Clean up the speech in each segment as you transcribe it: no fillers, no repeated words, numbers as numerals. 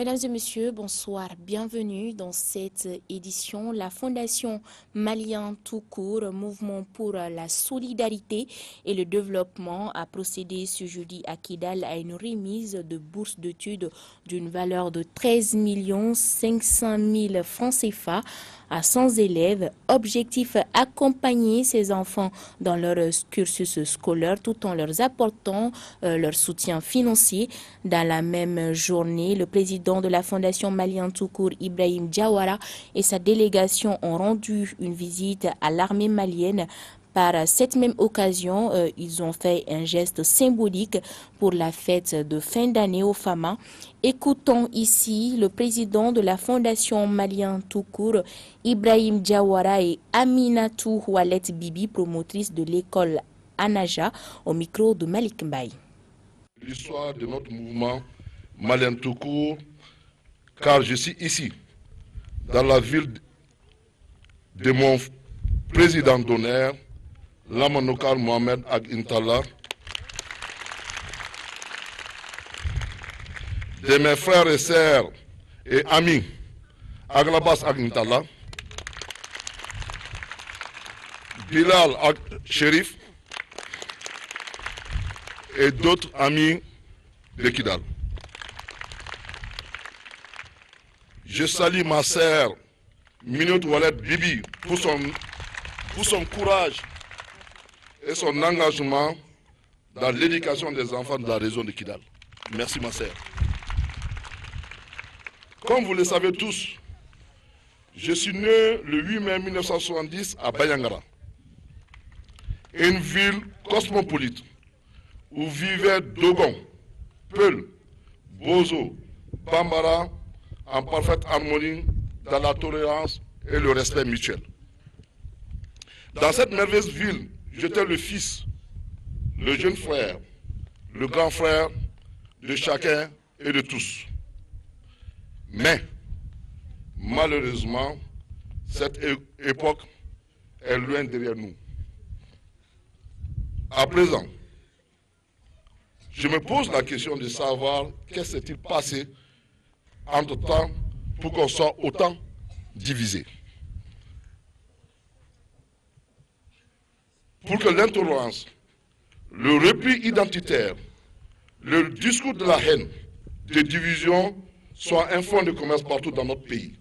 Mesdames et messieurs, bonsoir. Bienvenue dans cette édition. La Fondation Malien Tout Court, Mouvement pour la solidarité et le développement, a procédé ce jeudi à Kidal à une remise de bourses d'études d'une valeur de 13 500 000 francs CFA à 100 élèves. Objectif, accompagner ces enfants dans leur cursus scolaire tout en leur apportant leur soutien financier. Dans la même journée, le président de la Fondation Malien Tout Court, Ibrahim Diawara, et sa délégation ont rendu une visite à l'armée malienne. Par cette même occasion, ils ont fait un geste symbolique pour la fête de fin d'année aux FAMA. Écoutons ici le président de la Fondation Malien Tout Court, Ibrahim Diawara, et Aminatou Oualet Bibi, promotrice de l'école Anaja, au micro de Malik Mbaye. L'histoire de notre mouvement Malien Tout Court, car je suis ici, dans la ville de mon président d'honneur, Lamanokar Mohamed Ag Intala, de mes frères et sœurs et amis Aglabas Ag Intala, Bilal Ag Sherif et d'autres amis de Kidal. Je salue ma sœur Minot Oualet Bibi pour son courage et son engagement dans l'éducation des enfants de la région de Kidal. Merci ma sœur. Comme vous le savez tous, je suis né le 8 mai 1970 à Bayangara, une ville cosmopolite où vivaient Dogon, Peul, Bozo, Bambara en parfaite harmonie dans la tolérance et le respect mutuel. Dans cette merveilleuse ville, j'étais le fils, le jeune frère, le grand frère de chacun et de tous. Mais, malheureusement, cette époque est loin derrière nous. À présent, je me pose la question de savoir qu'est-ce qui s'est passé entre-temps pour qu'on soit autant divisé. Pour que l'intolérance, le repli identitaire, le discours de la haine, de division soient un fonds de commerce partout dans notre pays.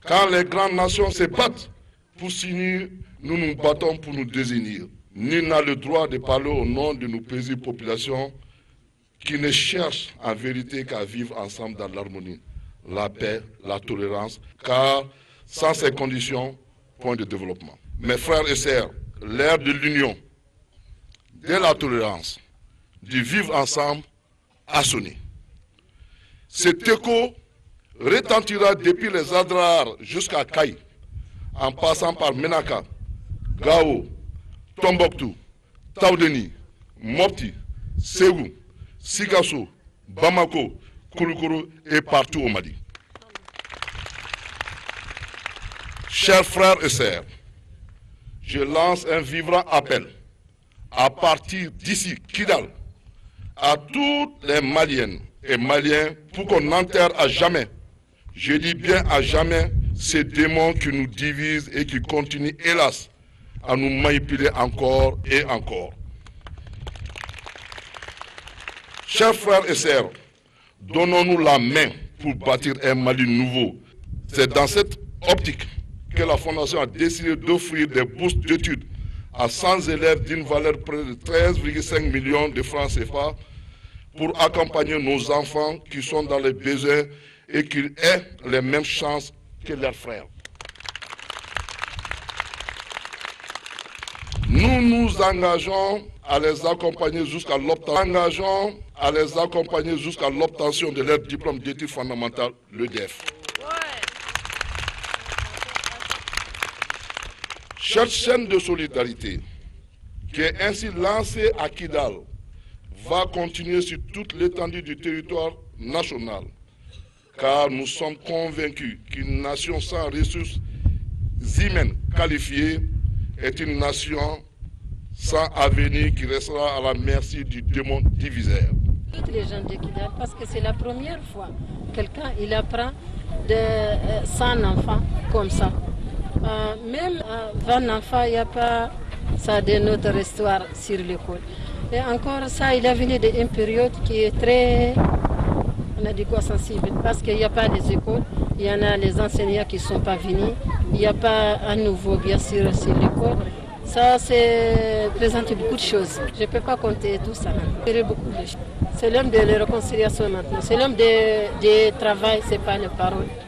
Quand les grandes nations se battent pour s'unir, nous nous battons pour nous désunir. Nul n'a le droit de parler au nom de nos paisibles populations qui ne cherchent en vérité qu'à vivre ensemble dans l'harmonie, la paix, la tolérance, car sans ces conditions, point de développement. Mes frères et sœurs, l'ère de l'union, de la tolérance, du vivre ensemble a sonné. Cet écho retentira depuis les Adrar jusqu'à Kaï, en passant par Menaka, Gao, Tombouctou, Taoudeni, Mopti, Ségou, Sikasso, Bamako, Kouloukoro et partout au Mali. Chers frères et sœurs, je lance un vibrant appel à partir d'ici, Kidal, à toutes les Maliennes et Maliens pour qu'on enterre à jamais, je dis bien à jamais, ces démons qui nous divisent et qui continuent, hélas, à nous manipuler encore et encore. Chers frères et sœurs, donnons-nous la main pour bâtir un Mali nouveau. C'est dans cette optique que la Fondation a décidé d'offrir des bourses d'études à 100 élèves d'une valeur près de 13,5 millions de francs CFA pour accompagner nos enfants qui sont dans les besoins et qu'ils aient les mêmes chances que leurs frères. Nous nous engageons à les accompagner jusqu'à l'obtention de leur diplôme d'études fondamentales, le DEF. Cette chaîne de solidarité qui est ainsi lancée à Kidal va continuer sur toute l'étendue du territoire national, car nous sommes convaincus qu'une nation sans ressources humaines qualifiées est une nation sans avenir qui restera à la merci du démon diviseur. Toutes les gens de Kidal, parce que c'est la première fois quelqu'un il apprend de 100 enfants comme ça. Même 20 enfants, il n'y a pas ça de notre histoire sur l'école. Et encore ça, il est venu d'une période qui est très, on a dit quoi, sensible, parce qu'il n'y a pas des écoles, il y en a les enseignants qui ne sont pas venus, il n'y a pas un nouveau bien sûr sur l'école. Ça, c'est présente beaucoup de choses. Je ne peux pas compter tout ça. Beaucoup de choses. C'est l'homme de la réconciliation maintenant. C'est l'homme de travail, ce n'est pas les paroles.